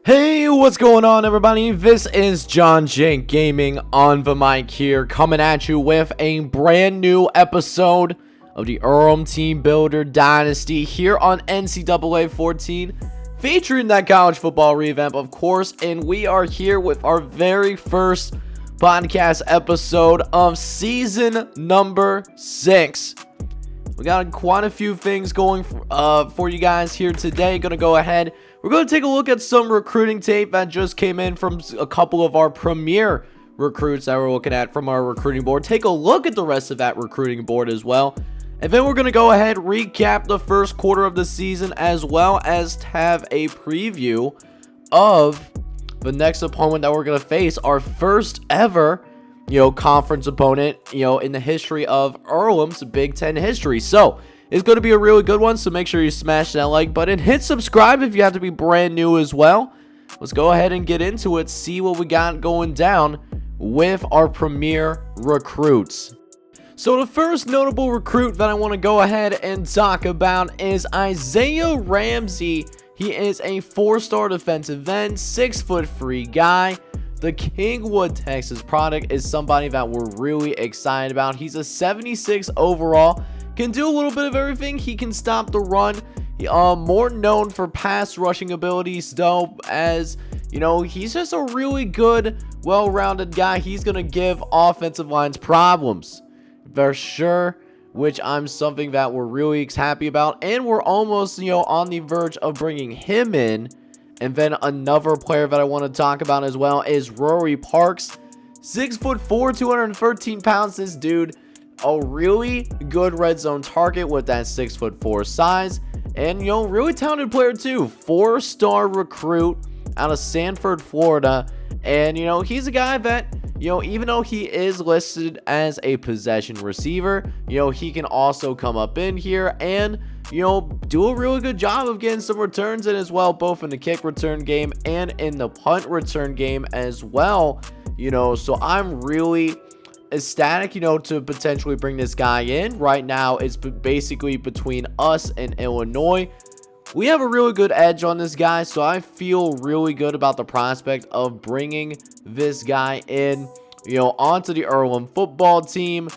Hey, what's going on, everybody? This is John Jank Gaming on the mic here, coming at you with a brand new episode of the Earlham Team Builder Dynasty here on NCAA 14, featuring that college football revamp, of course, and we are here with our very first podcast episode of season number 6. We got quite a few things going for you guys here today. Gonna go ahead. We're going to take a look at some recruiting tape that just came in from a couple of our premier recruits that we're looking at from our recruiting board. Take a look at the rest of that recruiting board as well. And then we're going to go ahead, recap the first quarter of the season, as well as have a preview of the next opponent that we're going to face. Our first ever, conference opponent, in the history of Earlham's Big Ten history. So it's going to be a really good one, so make sure you smash that like button. Hit subscribe if you have to be brand new as well. Let's go ahead and get into it, see what we got going down with our premier recruits. So the first notable recruit that I want to go ahead and talk about is Isaiah Ramsey. He is a 4-star defensive end, 6'3" guy. The Kingwood, Texas product is somebody that we're really excited about. He's a 76 overall. Can do a little bit of everything. He can stop the run. More known for pass rushing abilities, though, as he's just a really good, well-rounded guy. He's gonna give offensive lines problems for sure, which I'm something that we're really happy about, and we're almost on the verge of bringing him in. And then another player that I want to talk about as well is Rory Parks, 6'4", 213 pounds. This dude, a really good red zone target with that 6'4" size, and really talented player too. 4-star recruit out of Sanford, Florida, and he's a guy that even though he is listed as a possession receiver, he can also come up in here and do a really good job of getting some returns in as well, both in the kick return game and in the punt return game as well. So I'm really ecstatic, to potentially bring this guy in. Right now, it's basically between us and Illinois. We have a really good edge on this guy, so I feel really good about the prospect of bringing this guy in, onto the Earlham football team.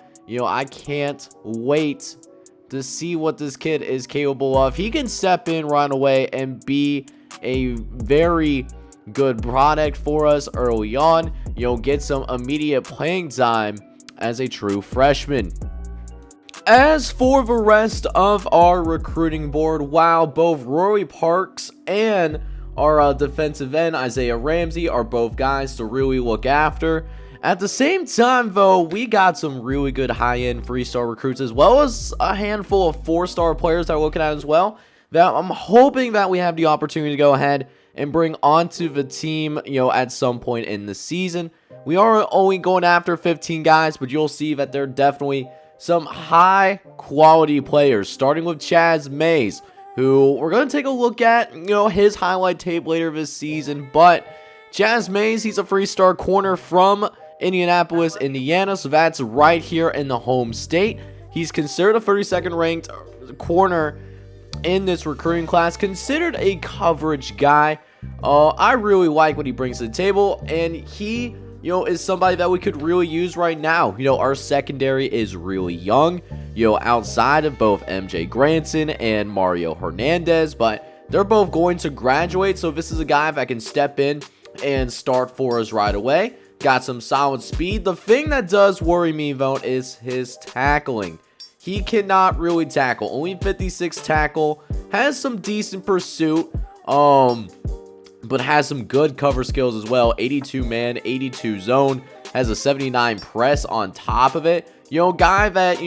I can't wait to see what this kid is capable of. He can step in right away and be a very good product for us early on, get some immediate playing time as a true freshman. As for the rest of our recruiting board, wow, both Rory Parks and our defensive end Isaiah Ramsey are both guys to really look after. At the same time, though, we got some really good high-end 3-star recruits, as well as a handful of 4-star players that we're looking at as well, that I'm hoping that we have the opportunity to go ahead and bring onto the team, at some point in the season. We are only going after 15 guys, but you'll see that they're definitely some high-quality players, starting with Chaz Mays, who we're going to take a look at, his highlight tape later this season. But Chaz Mays, he's a 3-star corner from Indianapolis, Indiana, so that's right here in the home state. He's considered a 32nd ranked corner in this recruiting class, considered a coverage guy. I really like what he brings to the table, and he is somebody that we could really use right now. Our secondary is really young, outside of both MJ Granson and Mario Hernandez, but they're both going to graduate, so this is a guy that can step in and start for us right away. Got some solid speed. The thing that does worry me, though, is his tackling. He cannot really tackle. Only 56 tackle. Has some decent pursuit. But has some good cover skills as well. 82 man, 82 zone. Has a 79 press on top of it. Guy that,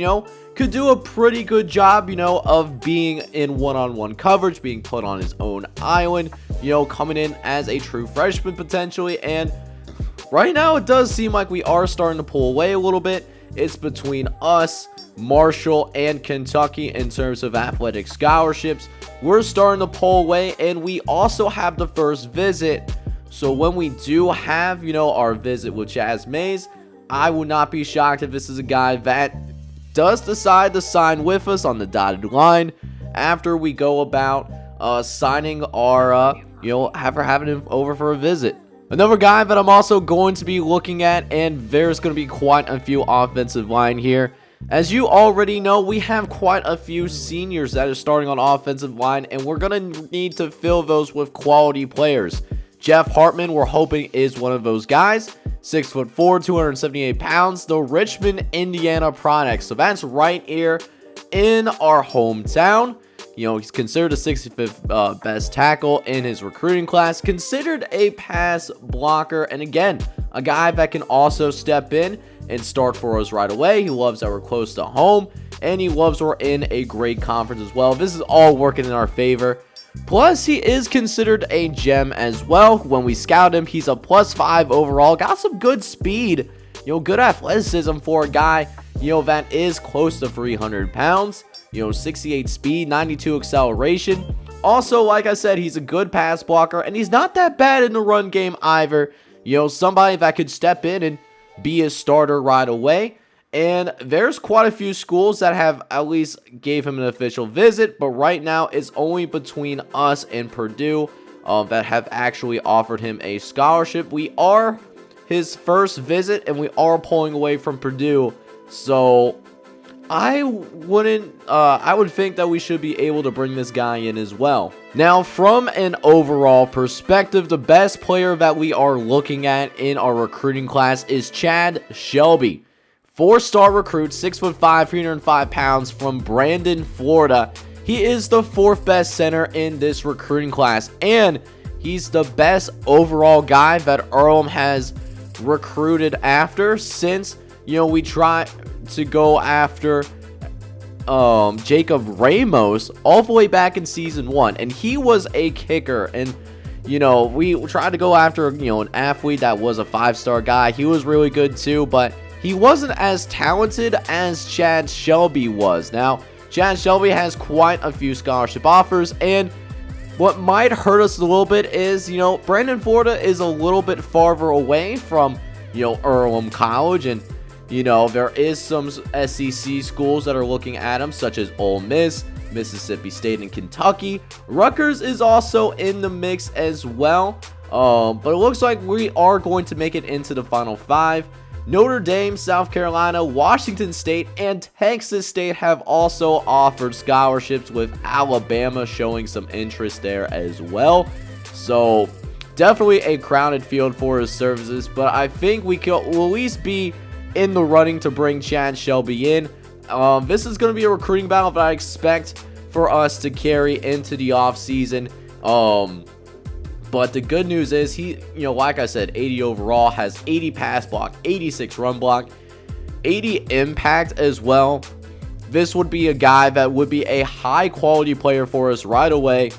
could do a pretty good job, of being in one-on-one coverage, being put on his own island, coming in as a true freshman potentially. And right now, it does seem like we are starting to pull away a little bit. It's between us, Marshall, and Kentucky in terms of athletic scholarships. We're starting to pull away, and we also have the first visit. So when we do have, our visit with Chaz Mays, I would not be shocked if this is a guy that does decide to sign with us on the dotted line after we go about signing our after having him over for a visit. Another guy that I'm also going to be looking at, and there's going to be quite a few offensive line here. As you already know, we have quite a few seniors that are starting on offensive line, and we're going to need to fill those with quality players. Jeff Hartman, we're hoping, is one of those guys. 6'4", 278 pounds, the Richmond, Indiana product. So that's right here in our hometown. He's considered a 65th best tackle in his recruiting class, considered a pass blocker, and again, a guy that can also step in and start for us right away. He loves that we're close to home, and he loves we're in a great conference as well. This is all working in our favor. Plus, he is considered a gem as well. When we scout him, he's a +5 overall. Got some good speed, good athleticism for a guy, that is close to 300 pounds. 68 speed, 92 acceleration. Also, like I said, he's a good pass blocker, and he's not that bad in the run game either. Somebody that could step in and be a starter right away. And there's quite a few schools that have at least gave him an official visit, but right now it's only between us and Purdue that have actually offered him a scholarship. We are his first visit, and we are pulling away from Purdue, so I would think that we should be able to bring this guy in as well. Now, from an overall perspective, the best player that we are looking at in our recruiting class is Chad Shelby. 4-star recruit, 6'5", 305 pounds from Brandon, Florida. He is the 4th best center in this recruiting class, and he's the best overall guy that Earlham has recruited after since, we try to go after Jacob Ramos all the way back in season 1, and he was a kicker, and we tried to go after an athlete that was a 5-star guy. He was really good too, but he wasn't as talented as Chad Shelby was. Now, Chad Shelby has quite a few scholarship offers, and what might hurt us a little bit is, Brandon, Florida is a little bit farther away from, Earlham College, and there is some SEC schools that are looking at him, such as Ole Miss, Mississippi State, and Kentucky. Rutgers is also in the mix as well, but it looks like we are going to make it into the Final 5. Notre Dame, South Carolina, Washington State, and Texas State have also offered scholarships, with Alabama showing some interest there as well. So definitely a crowded field for his services, but I think we will at least be in the running to bring Chad Shelby in. This is going to be a recruiting battle that I expect for us to carry into the offseason. But the good news is he, like I said, 80 overall, has 80 pass block, 86 run block, 80 impact as well. This would be a guy that would be a high quality player for us right away.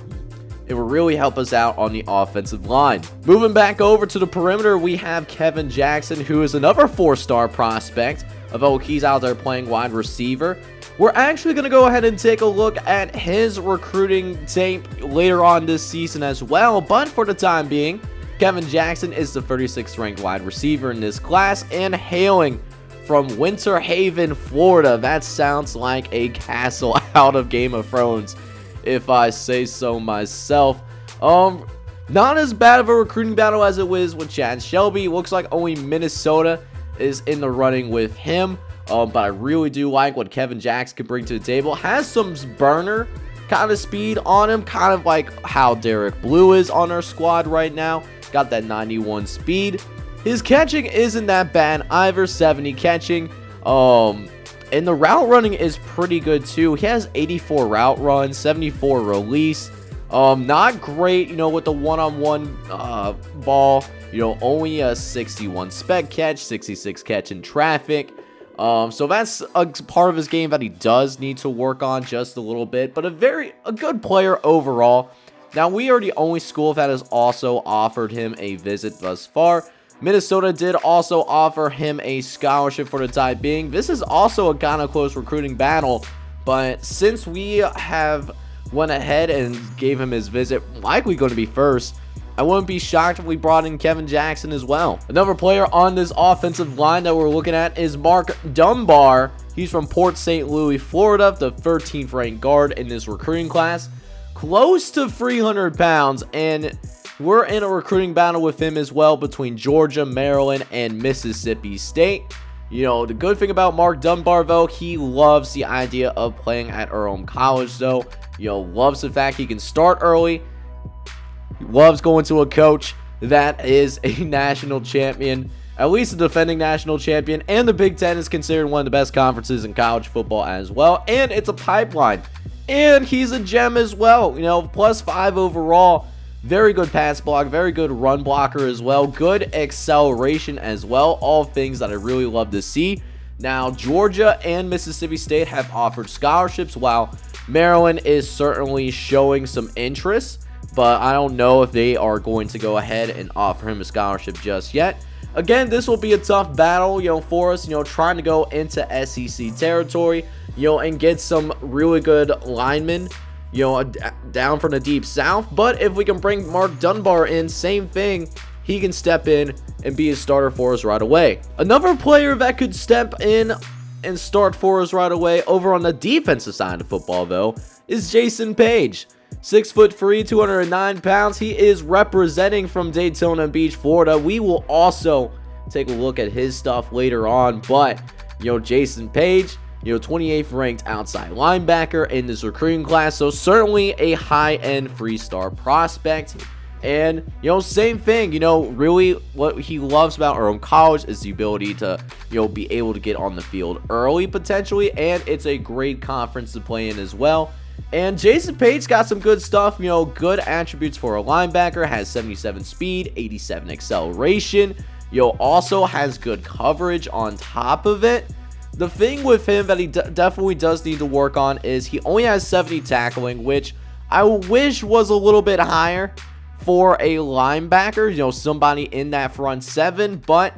It will really help us out on the offensive line. Moving back over to the perimeter, we have Kevin Jackson, who is another 4-star prospect, although he's out there playing wide receiver. We're actually going to go ahead and take a look at his recruiting tape later on this season as well, but for the time being, Kevin Jackson is the 36th ranked wide receiver in this class, and hailing from Winter Haven, Florida. That sounds like a castle out of Game of Thrones, if I say so myself. Not as bad of a recruiting battle as it was with Chad Shelby. Looks like only Minnesota is in the running with him. But I really do like what Kevin Jackson can bring to the table. Has some burner kind of speed on him, kind of like how Derek Blue is on our squad right now. Got that 91 speed. His catching isn't that bad either, 70 catching. And the route running is pretty good too. He has 84 route runs, 74 release. Not great, with the one-on-one ball. Only a 61 spec catch, 66 catch in traffic. So that's a part of his game that he does need to work on just a little bit, but a good player overall. Now, we are the only school that has also offered him a visit thus far. Minnesota did also offer him a scholarship for the time being. This is also a kind of close recruiting battle, but since we have went ahead and gave him his visit, likely going to be first, I wouldn't be shocked if we brought in Kevin Jackson as well. Another player on this offensive line that we're looking at is Mark Dunbar. He's from Port St. Louis, Florida, the 13th ranked guard in this recruiting class. Close to 300 pounds, and we're in a recruiting battle with him as well between Georgia, Maryland, and Mississippi State. You know, the good thing about Mark Dunbar, though, he loves the idea of playing at Earlham College, though. You know, loves the fact he can start early. He loves going to a coach that is a national champion, at least a defending national champion, and the Big Ten is considered one of the best conferences in college football as well, and it's a pipeline. And he's a gem as well, you know, +5 overall. Very good pass block, very good run blocker as well, good acceleration as well, all things that I really love to see. Now, Georgia and Mississippi State have offered scholarships, while Maryland is certainly showing some interest, but I don't know if they are going to go ahead and offer him a scholarship just yet. Again, this will be a tough battle, you know, for us, you know, trying to go into SEC territory, you know, and get some really good linemen, you know, down from the deep south. But if we can bring Mark Dunbar in, same thing, he can step in and be a starter for us right away. Another player that could step in and start for us right away over on the defensive side of football, though, is Jason Page. 6'3", 209 pounds. He is representing from Daytona Beach, Florida. We will also take a look at his stuff later on, but, you know, Jason Page, you know, 28th ranked outside linebacker in this recruiting class, so certainly a high-end 3-star prospect. And, you know, same thing, you know, really what he loves about Earlham College is the ability to, you know, be able to get on the field early potentially, and it's a great conference to play in as well. And Jason Page got some good stuff, you know, good attributes for a linebacker, has 77 speed, 87 acceleration, you know, also has good coverage on top of it. The thing with him that he definitely does need to work on is he only has 70 tackling, which I wish was a little bit higher for a linebacker, you know, somebody in that front seven. But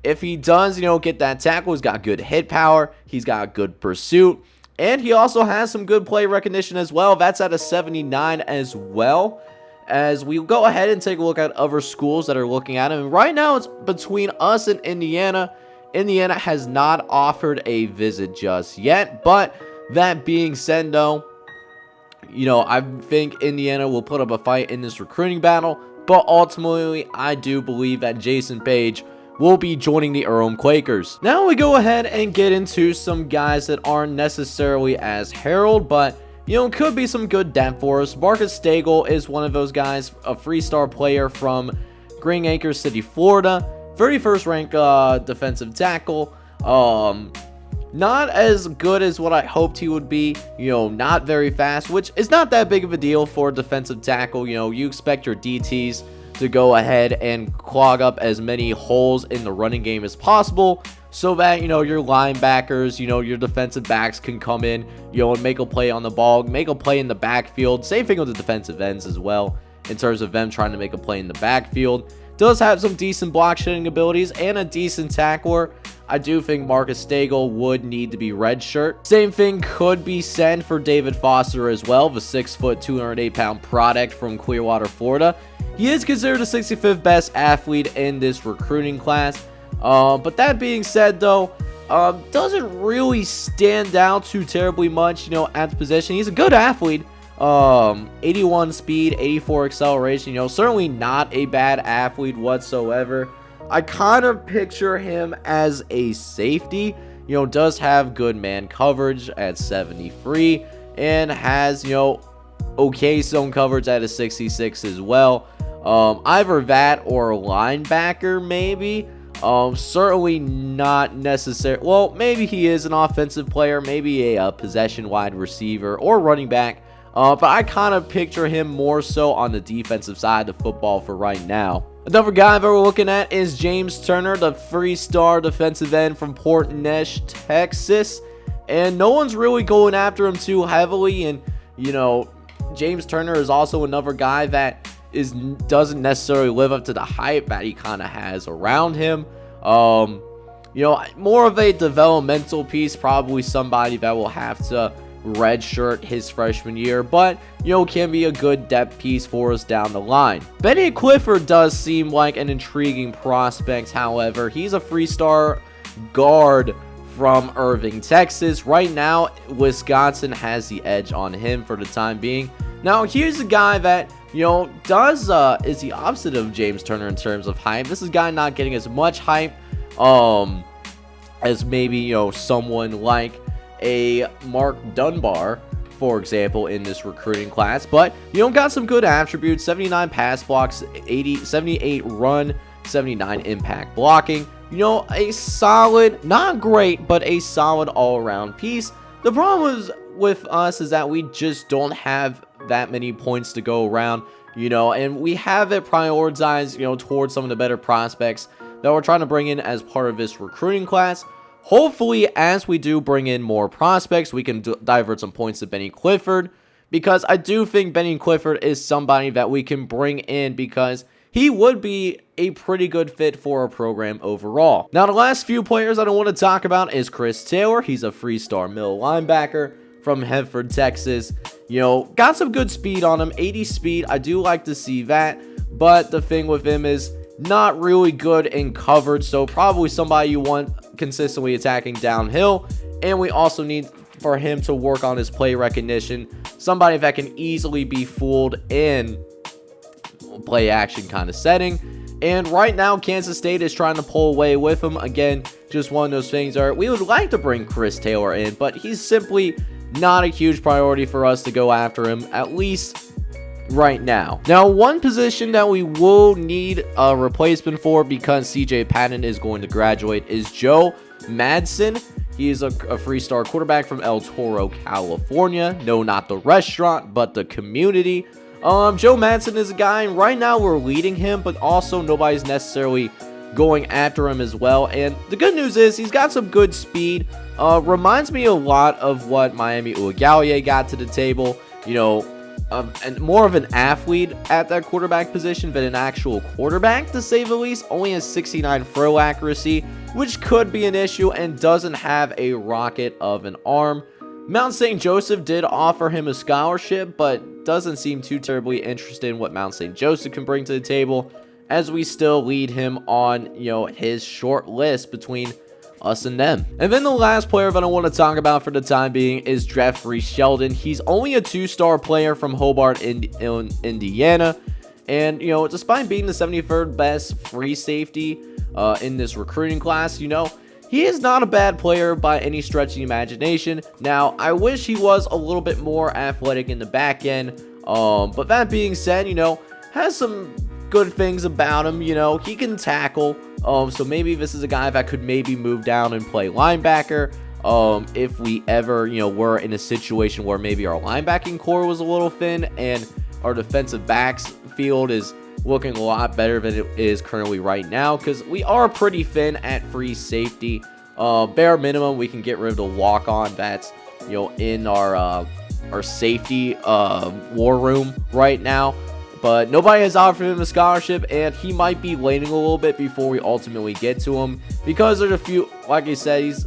if he does, you know, get that tackle, he's got good hit power, he's got good pursuit, and he also has some good play recognition as well. That's at a 79 as well. As we go ahead and take a look at other schools that are looking at him. And right now, it's between us and Indiana. Indiana has not offered a visit just yet, but that being said, though, you know, I think Indiana will put up a fight in this recruiting battle, but ultimately, I do believe that Jason Page will be joining the Earlham Quakers. Now we go ahead and get into some guys that aren't necessarily as heralded, but, you know, could be some good depth for us. Marcus Stagel is one of those guys, a 3-star player from Green Acres City, Florida. 31st ranked defensive tackle. Not as good as what I hoped he would be. You know, not very fast, which is not that big of a deal for a defensive tackle. You know, you expect your DTs to go ahead and clog up as many holes in the running game as possible, so that, you know, your linebackers, you know, your defensive backs can come in, you know, and make a play on the ball, make a play in the backfield. Same thing with the defensive ends as well, in terms of them trying to make a play in the backfield. Does have some decent block shedding abilities and a decent tackler. I do think Marcus Stagel would need to be redshirt. Same thing could be said for David Foster as well, the 6', 208 pound product from Clearwater, Florida. He is considered the 65th best athlete in this recruiting class. But that being said, though, doesn't really stand out too terribly much, you know, at the position. He's a good athlete. 81 speed, 84 acceleration, you know, certainly not a bad athlete whatsoever. I kind of picture him as a safety, you know, does have good man coverage at 73 and has, you know, okay zone coverage at a 66 as well. Either that or a linebacker maybe. Certainly not necessary. Well, maybe he is an offensive player, maybe a possession wide receiver or running back. But I kind of picture him more so on the defensive side of football for right now. Another guy that we're looking at is James Turner, the 3-star defensive end from Port Neche, Texas. And no one's really going after him too heavily. And, you know, James Turner is also another guy that doesn't necessarily live up to the hype that he kind of has around him. You know, more of a developmental piece, probably somebody that will have to redshirt his freshman year, but, you know, can be a good depth piece for us down the line. Benny Clifford does seem like an intriguing prospect. However, he's a 3-star guard from Irving, Texas. Right now, Wisconsin has the edge on him for the time being. Now, here's a guy that is the opposite of James Turner in terms of hype. This is a guy not getting as much hype as maybe, someone like a Mark Dunbar, for example, in this recruiting class. But, got some good attributes: 79 pass blocks, 78 run, 79 impact blocking. A solid, not great, but a solid all-around piece. The problem with us is that we just don't have that many points to go around, and we have it prioritized, towards some of the better prospects that we're trying to bring in as part of this recruiting class. Hopefully, as we do bring in more prospects, we can divert some points to Benny Clifford, because I do think Benny Clifford is somebody that we can bring in, because he would be a pretty good fit for our program overall. Now, the last few players I don't want to talk about is Chris Taylor. He's a three-star middle linebacker from Heford, Texas. Got some good speed on him, 80 speed. I do like to see that, but the thing with him is not really good in coverage, so probably somebody you want consistently attacking downhill. And we also need for him to work on his play recognition, somebody that can easily be fooled in play action kind of setting. And right now, Kansas State is trying to pull away with him. Again, just one of those things are, we would like to bring Chris Taylor in, but he's simply not a huge priority for us to go after him, at least right now. Now, one position that we will need a replacement for, because CJ Patton is going to graduate, is Joe Madsen. He is a three-star quarterback from El Toro, California. No, not the restaurant, but the community. Joe Madsen is a guy, and right now we're leading him, but also nobody's necessarily going after him as well. And the good news is he's got some good speed. Reminds me a lot of what Miami Uiagalelei got to the table. And more of an athlete at that quarterback position than an actual quarterback, to say the least. Only has 69 throw accuracy, which could be an issue, and doesn't have a rocket of an arm. Mount St. Joseph did offer him a scholarship, but doesn't seem too terribly interested in what Mount St. Joseph can bring to the table, as we still lead him on, his short list between us and them. And then the last player that I want to talk about for the time being is Jeffrey Sheldon. He's only a 2-star player from Hobart, Indiana. And, despite being the 73rd best free safety in this recruiting class, he is not a bad player by any stretch of the imagination. Now, I wish he was a little bit more athletic in the back end. But that being said, has some good things about him. He can tackle. So maybe this is a guy that could maybe move down and play linebacker. If we ever, were in a situation where maybe our linebacking core was a little thin and our defensive backs field is looking a lot better than it is currently right now, because we are pretty thin at free safety. Bare minimum, we can get rid of the walk-on that's, in our safety war room right now. But nobody has offered him a scholarship, and he might be waiting a little bit before we ultimately get to him, because there's a few, like I said, he's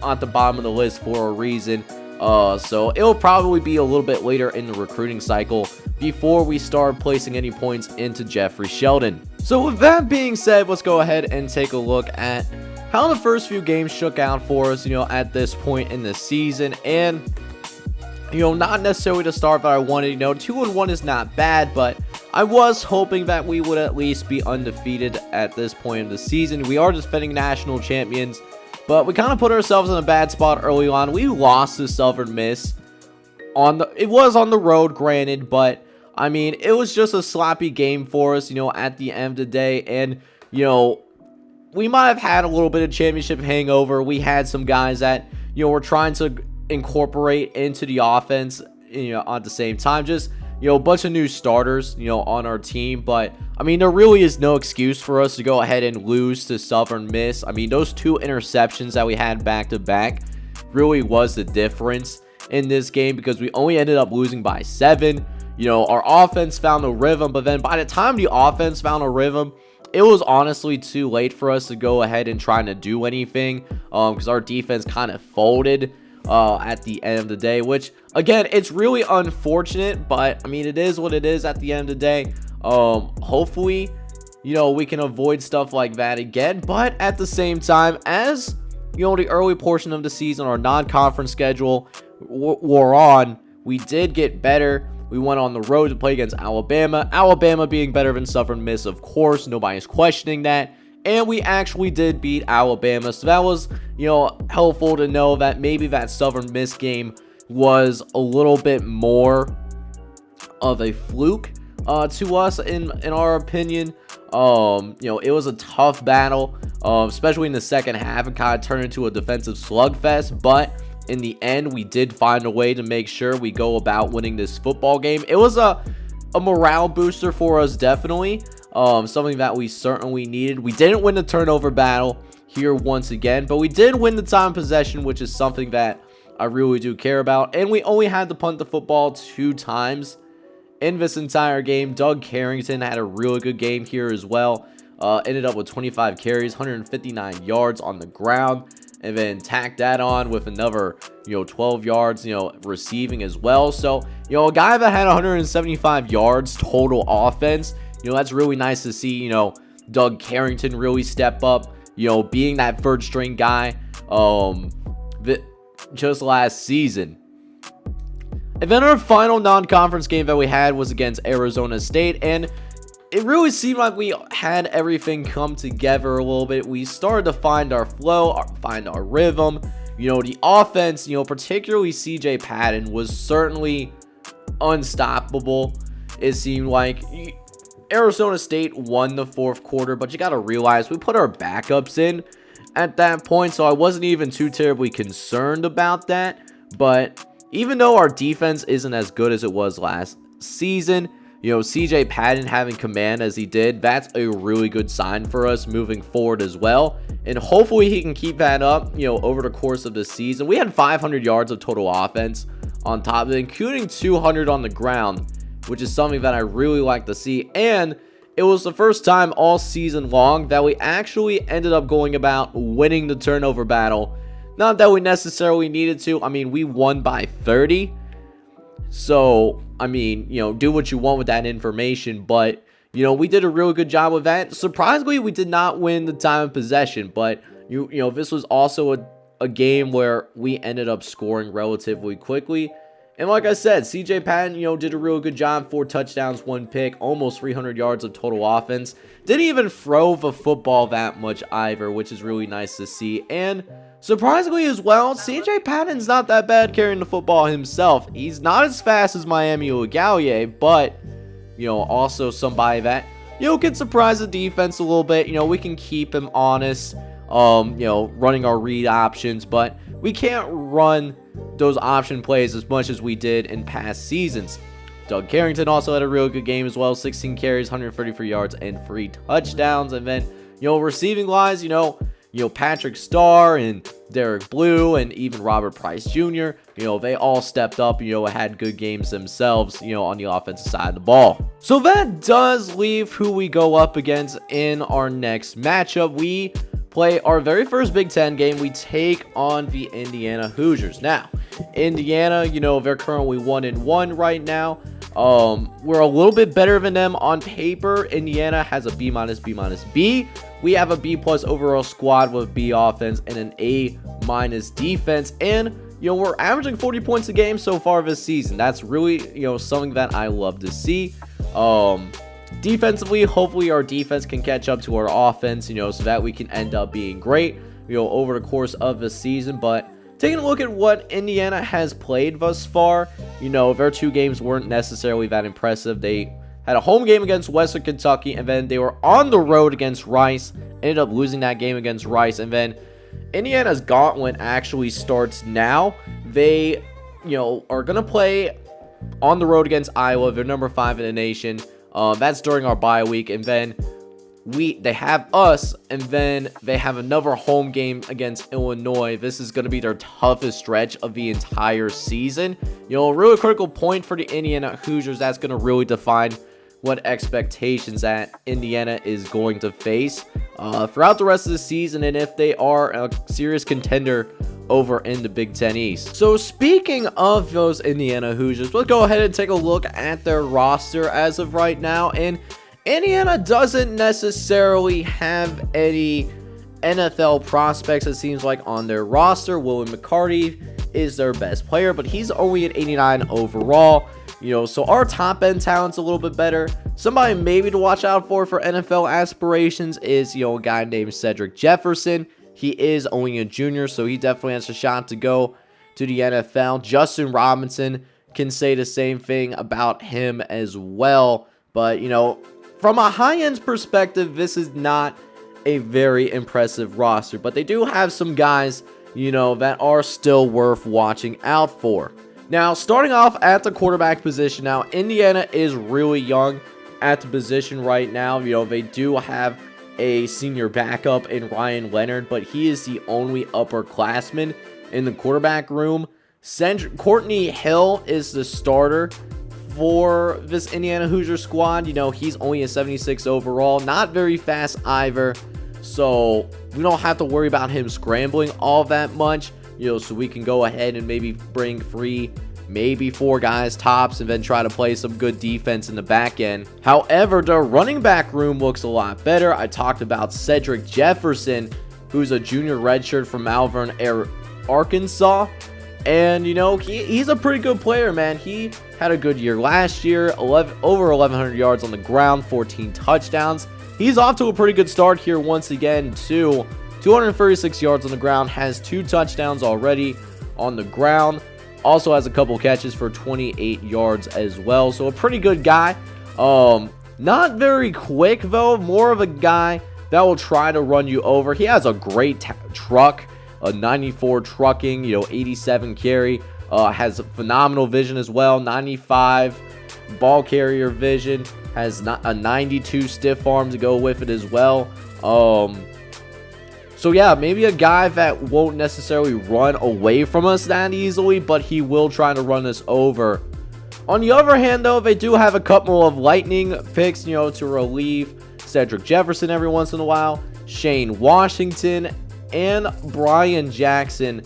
at the bottom of the list for a reason. So it'll probably be a little bit later in the recruiting cycle before we start placing any points into Jeffrey Sheldon. So with that being said, let's go ahead and take a look at how the first few games shook out for us, at this point in the season. And not necessarily the start that I wanted. 2-1 is not bad, but I was hoping that we would at least be undefeated at this point in the season. We are defending national champions, but we kind of put ourselves in a bad spot early on. We lost to Southern Miss. It was on the road, granted, but I mean, it was just a sloppy game for us, at the end of the day. And, we might have had a little bit of championship hangover. We had some guys that, were trying to incorporate into the offense, at the same time. Just, a bunch of new starters, on our team. But, I mean, there really is no excuse for us to go ahead and lose to Southern Miss. I mean, those 2 interceptions that we had back-to-back really was the difference in this game, because we only ended up losing by 7. Our offense found a rhythm, but then by the time the offense found a rhythm, it was honestly too late for us to go ahead and try to do anything, because our defense kind of folded at the end of the day, which, again, it's really unfortunate, but I mean, it is what it is at the end of the day. Hopefully, we can avoid stuff like that again, but at the same time, as the early portion of the season, our non-conference schedule wore on, we did get better. We went on the road to play against Alabama. Alabama being better than Southern Miss, of course. Nobody's questioning that. And we actually did beat Alabama. So that was, helpful to know that maybe that Southern Miss game was a little bit more of a fluke to us in our opinion. It was a tough battle, especially in the second half. It kind of turned into a defensive slugfest, but in the end, we did find a way to make sure we go about winning this football game. It was a morale booster for us, definitely. Something that we certainly needed. We didn't win the turnover battle here once again, but we did win the time possession, which is something that I really do care about. And we only had to punt the football 2 times in this entire game. Doug Carrington had a really good game here as well. Ended up with 25 carries, 159 yards on the ground, and then tacked that on with another, 12 yards, receiving as well. So, a guy that had 175 yards total offense, that's really nice to see, Doug Carrington really step up, being that third string guy, just last season. And then our final non-conference game that we had was against Arizona State, and it really seemed like we had everything come together a little bit. We started to find our flow, find our rhythm. The offense, particularly CJ Patton, was certainly unstoppable. It seemed like Arizona State won the 4th quarter, but you got to realize we put our backups in at that point, so I wasn't even too terribly concerned about that. But even though our defense isn't as good as it was last season, CJ Patton having command as he did, that's a really good sign for us moving forward as well. And hopefully he can keep that up, over the course of the season. We had 500 yards of total offense on top of it, including 200 on the ground, which is something that I really like to see. And it was the first time all season long that we actually ended up going about winning the turnover battle. Not that we necessarily needed to. I mean, we won by 30. So, I mean, do what you want with that information. But, we did a really good job with that. Surprisingly, we did not win the time of possession. But, this was also a game where we ended up scoring relatively quickly. And like I said, CJ Patton, did a real good job. 4 touchdowns, 1 pick, almost 300 yards of total offense. Didn't even throw the football that much either, which is really nice to see. And surprisingly as well, CJ Patton's not that bad carrying the football himself. He's not as fast as Miami Ugallier, but, also somebody that, can surprise the defense a little bit. We can keep him honest, running our read options, but we can't run those option plays as much as we did in past seasons. Doug Carrington also had a real good game as well. 16 carries, 133 yards, and 3 touchdowns. And then, receiving wise, Patrick Starr and Derek Blue and even Robert Price Jr., they all stepped up, had good games themselves, on the offensive side of the ball. So that does leave who we go up against in our next matchup. We play our very first Big Ten game. We take on the Indiana Hoosiers. Now, Indiana, they're currently 1-1 right now. We're a little bit better than them on paper. Indiana has a B-, B-, B. We have a B+ overall squad with B offense and an A- defense. And, we're averaging 40 points a game so far this season. That's really, something that I love to see. Defensively, hopefully our defense can catch up to our offense, so that we can end up being great, over the course of the season. But taking a look at what Indiana has played thus far, their 2 games weren't necessarily that impressive. They had a home game against Western Kentucky, and then they were on the road against Rice, ended up losing that game against Rice, and then Indiana's gauntlet actually starts now. They, are going to play on the road against Iowa. They're number 5 in the nation. That's during our bye week, and then they have us, and then they have another home game against Illinois. This is going to be their toughest stretch of the entire season. A really critical point for the Indiana Hoosiers. That's going to really define what expectations that Indiana is going to face throughout the rest of the season, and if they are a serious contender over in the Big Ten East. So speaking of those Indiana Hoosiers, let's go ahead and take a look at their roster as of right now. And Indiana doesn't necessarily have any NFL prospects, it seems like, on their roster. William McCarty is their best player, but he's only at 89 overall. So our top end talent's a little bit better. Somebody maybe to watch out for NFL aspirations is, a guy named Cedric Jefferson. He is only a junior, so he definitely has a shot to go to the NFL. Justin Robinson can say the same thing about him as well. But, from a high-end perspective, this is not a very impressive roster. But they do have some guys, that are still worth watching out for. Now, starting off at the quarterback position, now, Indiana is really young at the position right now. They do have a senior backup in Ryan Leonard, but he is the only upperclassman in the quarterback room. Courtney Hill is the starter for this Indiana Hoosier squad. He's only a 76 overall, not very fast either, so we don't have to worry about him scrambling all that much. So we can go ahead and maybe bring 3, maybe 4 guys tops and then try to play some good defense in the back end. However, the running back room looks a lot better. I talked about Cedric Jefferson, who's a junior redshirt from Malvern, Arkansas. And, he's a pretty good player, man. He had a good year last year, over 1,100 yards on the ground, 14 touchdowns. He's off to a pretty good start here once again, too. 236 yards on the ground, has 2 touchdowns already on the ground. Also has a couple catches for 28 yards as well. So a pretty good guy. Not very quick, though. More of a guy that will try to run you over. He has a great truck, a 94 trucking, 87 carry. Has phenomenal vision as well, 95 ball carrier vision. Has a 92 stiff arm to go with it as well. So yeah, maybe a guy that won't necessarily run away from us that easily, but he will try to run us over. On the other hand, though, they do have a couple of lightning picks, to relieve Cedric Jefferson every once in a while. Shane Washington and Brian Jackson,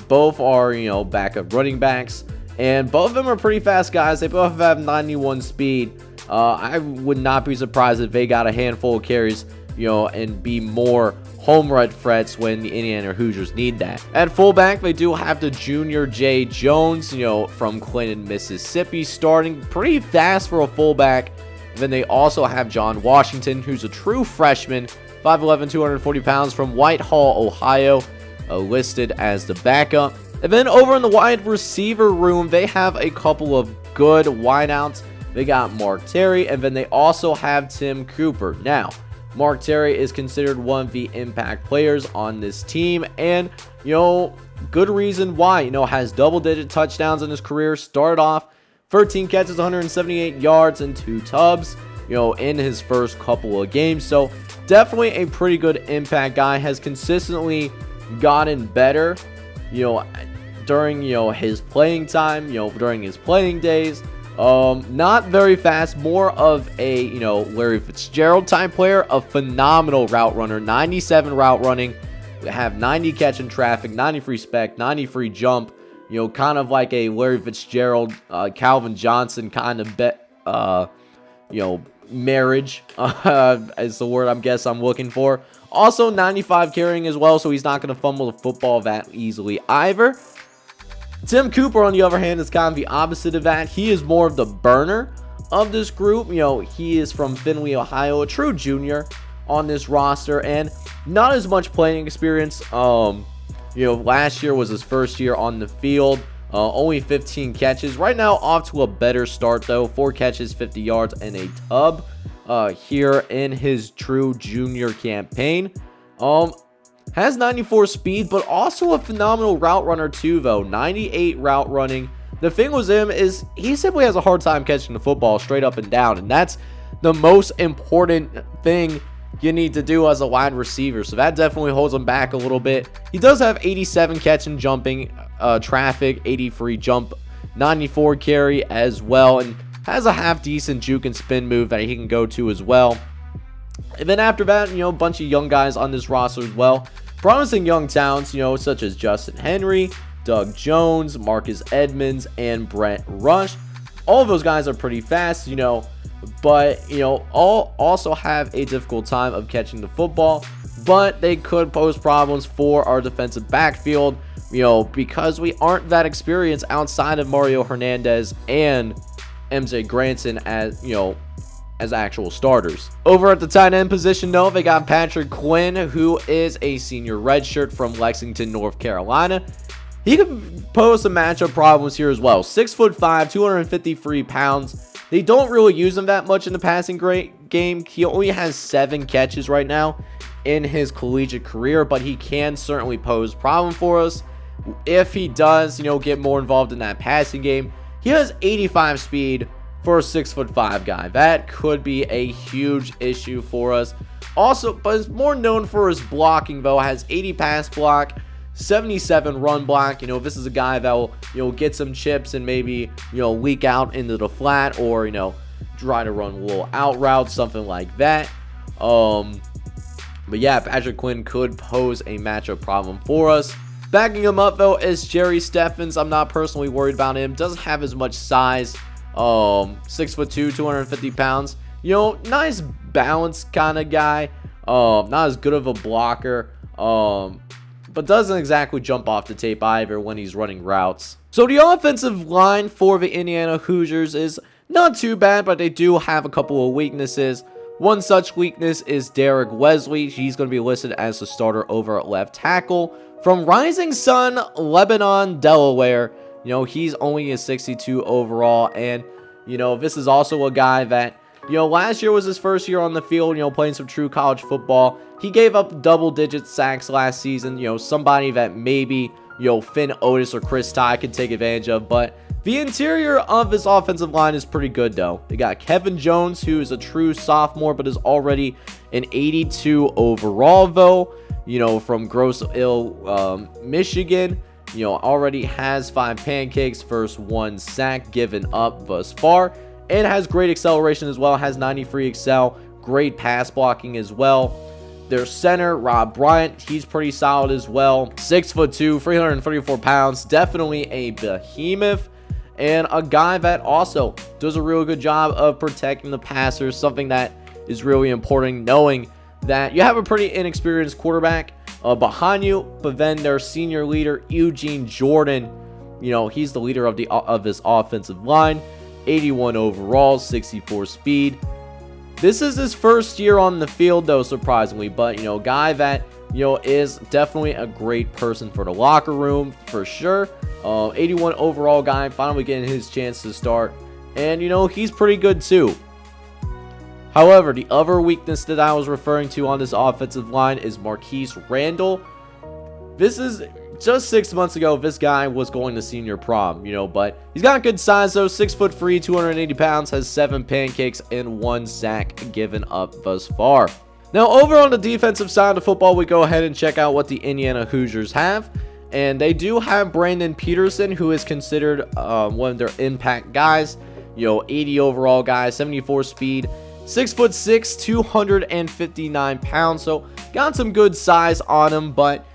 both are, backup running backs. And both of them are pretty fast guys. They both have 91 speed. I would not be surprised if they got a handful of carries, and be more home run threats when the Indiana Hoosiers need that. At fullback, they do have the junior Jay Jones, from Quinn, Mississippi, starting pretty fast for a fullback. Then they also have John Washington, who's a true freshman, 5'11", 240 pounds, from Whitehall, Ohio, listed as the backup. And then over in the wide receiver room, they have a couple of good wideouts. They got Mark Terry, and then they also have Tim Cooper. Now, Mark Terry is considered one of the impact players on this team, and, good reason why. Has double-digit touchdowns in his career. Started off 13 catches, 178 yards, and 2 tubs, in his first couple of games. So, definitely a pretty good impact guy. Has consistently gotten better, during, his playing time, during his playing days. Not very fast, more of a, Larry Fitzgerald type player, a phenomenal route runner, 97 route running, have 90 catch in traffic, 90 free spec, 90 free jump, kind of like a Larry Fitzgerald, Calvin Johnson kind of marriage, is the word I'm looking for. Also 95 carrying as well, so he's not going to fumble the football that easily either. Tim Cooper, on the other hand, is kind of the opposite of that. He is more of the burner of this group. He is from Findlay, Ohio, a true junior on this roster, and not as much playing experience. Last year was his first year on the field. Only 15 catches. Right now, off to a better start, though. 4 catches, 50 yards, and a tub here in his true junior campaign. Has 94 speed, but also a phenomenal route runner too, though. 98 route running. The thing with him is he simply has a hard time catching the football straight up and down, and that's the most important thing you need to do as a wide receiver. So that definitely holds him back a little bit. He does have 87 catch and jumping traffic, 80 free jump, 94 carry as well, and has a half decent juke and spin move that he can go to as well. And then after that, a bunch of young guys on this roster as well. Promising young talents, such as Justin Henry, Doug Jones, Marcus Edmonds, and Brent Rush. All of those guys are pretty fast, but, all also have a difficult time of catching the football. But they could pose problems for our defensive backfield, because we aren't that experienced outside of Mario Hernandez and MJ Granson as, as actual starters. Over at the tight end position, though, they got Patrick Quinn, who is a senior redshirt from Lexington, North Carolina. He could pose some matchup problems here as well. 6'5", 253 pounds. They don't really use him that much in the passing game. He only has 7 catches right now in his collegiate career, but he can certainly pose problem for us if he does, get more involved in that passing game. He has 85 speed for a 6'5" guy. That could be a huge issue for us. Also, but is more known for his blocking, though. Has 80 pass block, 77 run block. This is a guy that will, get some chips and maybe, leak out into the flat, or, try to run a little out route, something like that. But yeah, Patrick Quinn could pose a matchup problem for us. Backing him up, though, is Jerry Stephens. I'm not personally worried about him. Doesn't have as much size. 6'2", 250 pounds. Nice balance kind of guy. Not as good of a blocker. But doesn't exactly jump off the tape either when he's running routes. So the offensive line for the Indiana Hoosiers is not too bad, but they do have a couple of weaknesses. One such weakness is Derek Wesley. He's going to be listed as the starter over at left tackle. From Rising Sun, Lebanon, Delaware. He's only a 62 overall. And, this is also a guy that, last year was his first year on the field, playing some true college football. He gave up double-digit sacks last season. Somebody that maybe, Finn Otis or Chris Ty could take advantage of. But the interior of this offensive line is pretty good, though. They got Kevin Jones, who is a true sophomore, but is already an 82 overall, though. From Grosse Ile, Michigan. Already has 5 pancakes versus 1 sack given up thus far. And has great acceleration as well. Has 93 excel. Great pass blocking as well. Their center, Rob Bryant, he's pretty solid as well. 6'2", 334 pounds. Definitely a behemoth. And a guy that also does a really good job of protecting the passers. Something that is really important, knowing that you have a pretty inexperienced quarterback behind you, but then their senior leader, Eugene Jordan, he's the leader of this offensive line. 81 overall, 64 speed. This is his first year on the field, though, surprisingly, but guy that is definitely a great person for the locker room for sure. 81 overall guy, finally getting his chance to start, and he's pretty good too. However, the other weakness that I was referring to on this offensive line is Maurice Randall. This is just 6 months ago, this guy was going to senior prom, but he's got good size though. 6'3", 280 pounds, has 7 pancakes and 1 sack given up thus far. Now, over on the defensive side of the football, we go ahead and check out what the Indiana Hoosiers have. And they do have Brandon Peterson, who is considered one of their impact guys. 80 overall guy, 74 speed. 6'6", 259 pounds, so got some good size on him, but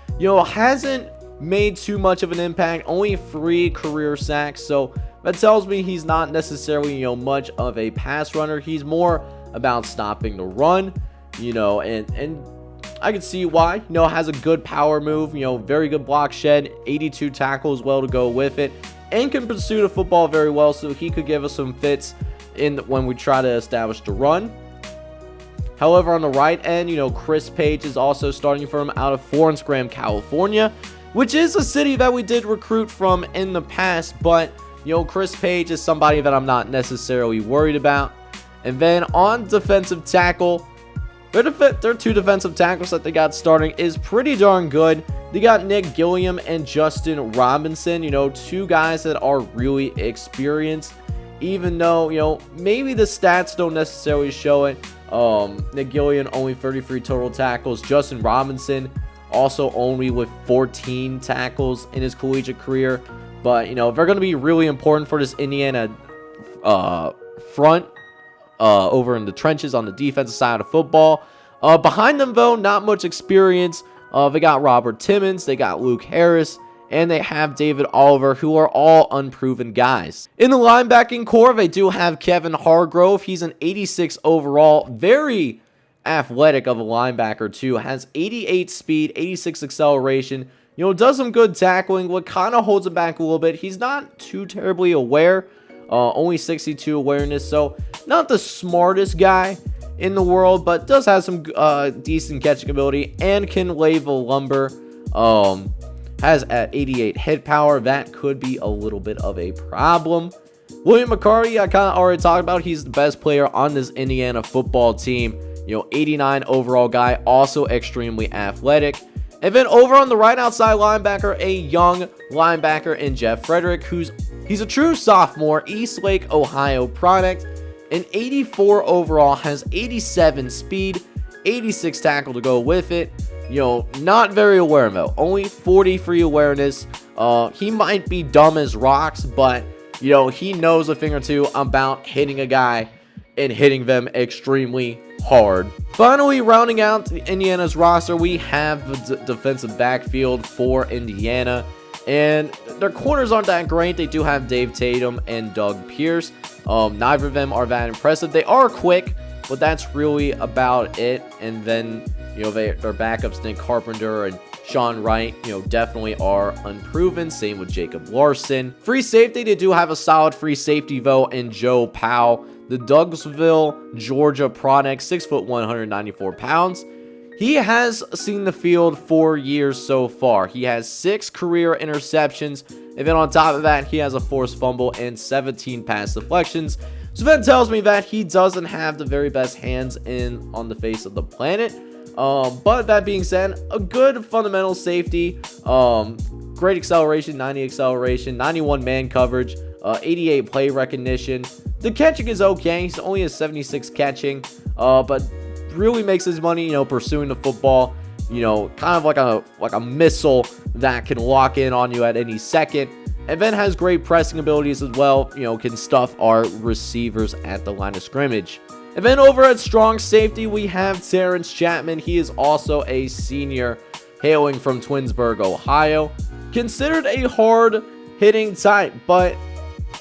hasn't made too much of an impact. Only 3 career sacks, so that tells me he's not necessarily much of a pass runner. He's more about stopping the run, and I can see why. Has a good power move, very good block shed, 82 tackles well to go with it, and can pursue the football very well, so he could give us some fits when we try to establish the run. However, on the right end, Chris Page is also starting for him out of Florence Graham, California, which is a city that we did recruit from in the past, but Chris Page is somebody that I'm not necessarily worried about. And then on defensive tackle, their 2 defensive tackles that they got starting is pretty darn good. They got Nick Gilliam and Justin Robinson, 2 guys that are really experienced. Even though, maybe the stats don't necessarily show it. Nick Gillian only 33 total tackles. Justin Robinson also only with 14 tackles in his collegiate career. But, they're going to be really important for this Indiana front over in the trenches on the defensive side of football. Behind them, though, not much experience. They got Robert Timmons. They got Luke Harris. And they have David Oliver, who are all unproven guys. In the linebacking core, they do have Kevin Hargrove. He's an 86 overall, very athletic of a linebacker too. Has 88 speed, 86 acceleration. Does some good tackling. What kind of holds him back a little bit, he's not too terribly aware only 62 awareness, so not the smartest guy in the world, but does have some decent catching ability and can lay the lumber. Has at 88 hit power. That could be a little bit of a problem. William McCarty, I kind of already talked about. He's the best player on this Indiana football team. 89 overall guy, also extremely athletic. And then over on the right outside linebacker, a young linebacker in Jeff Frederick, he's a true sophomore, East Lake, Ohio product. An 84 overall, has 87 speed, 86 tackle to go with it. Not very aware though. Only 40 free awareness. He might be dumb as rocks, but he knows a thing or two about hitting a guy and hitting them extremely hard. Finally, rounding out Indiana's roster, we have the defensive backfield for Indiana. And their corners aren't that great. They do have Dave Tatum and Doug Pierce. Neither of them are that impressive. They are quick, but that's really about it. And then, their backups, Nick Carpenter and Sean Wright, definitely are unproven. Same with Jacob Larson. Free safety, they do have a solid free safety, though, in Joe Powell, the Douglasville, Georgia product, 6 foot 194 pounds. He has seen the field 4 years so far. He has 6 career interceptions, and then on top of that, he has a forced fumble and 17 pass deflections. So that tells me that he doesn't have the very best hands on the face of the planet. But that being said, a good fundamental safety, great acceleration, 90 acceleration, 91 man coverage, 88 play recognition. The catching is okay. He's only a 76 catching, but really makes his money, pursuing the football, kind of like a missile that can lock in on you at any second. And then has great pressing abilities as well, can stuff our receivers at the line of scrimmage. And then over at strong safety, we have Terrence Chapman. He is also a senior, hailing from Twinsburg, Ohio. Considered a hard-hitting type, but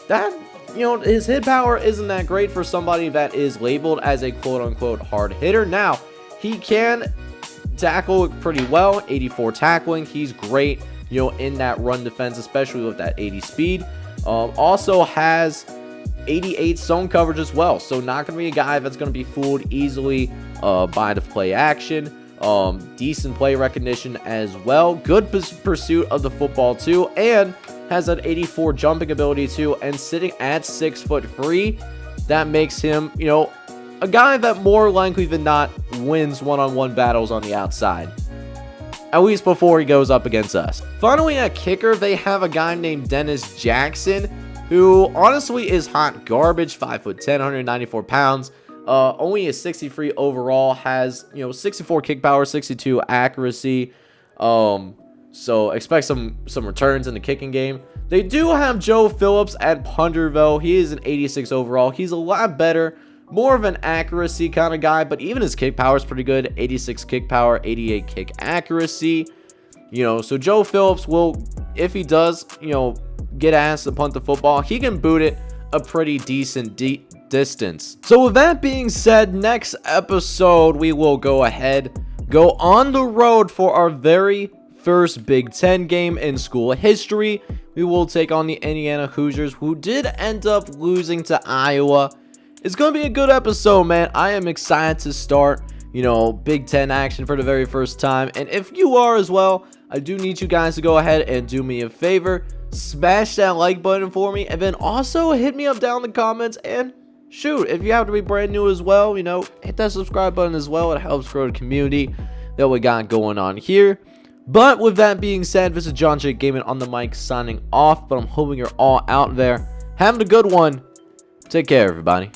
that, his hit power isn't that great for somebody that is labeled as a quote-unquote hard hitter. Now, he can tackle pretty well, 84 tackling. He's great, in that run defense, especially with that 80 speed. Also has 88 zone coverage as well, so not going to be a guy that's going to be fooled easily by the play action. Decent play recognition as well. Good pursuit of the football too, and has an 84 jumping ability too, and sitting at 6'3", that makes him, a guy that more likely than not wins one-on-one battles on the outside, at least before he goes up against us. Finally, at kicker, they have a guy named Dennis Jackson, who honestly is hot garbage, 5'10", 194 pounds. Only a 63 overall, has 64 kick power, 62 accuracy. So expect some returns in the kicking game. They do have Joe Phillips at punter though. He is an 86 overall. He's a lot better, more of an accuracy kind of guy, but even his kick power is pretty good. 86 kick power, 88 kick accuracy. So Joe Phillips will, if he does, get asked to punt the football, he can boot it a pretty decent distance. So with that being said, next episode we will go on the road for our very first Big Ten game in school history. We will take on the Indiana Hoosiers, who did end up losing to Iowa. It's going to be a good episode, man. I am excited to start, Big Ten action for the very first time. And if you are as well, I do need you guys to go ahead and do me a favor. Smash that like button for me, and then also hit me up down in the comments, and shoot, if you have to be brand new as well, hit that subscribe button as well. It helps grow the community that we got going on here. But with that being said, this is John J. Gaming on the mic signing off, but I'm hoping you're all out there having a good one. Take care, everybody.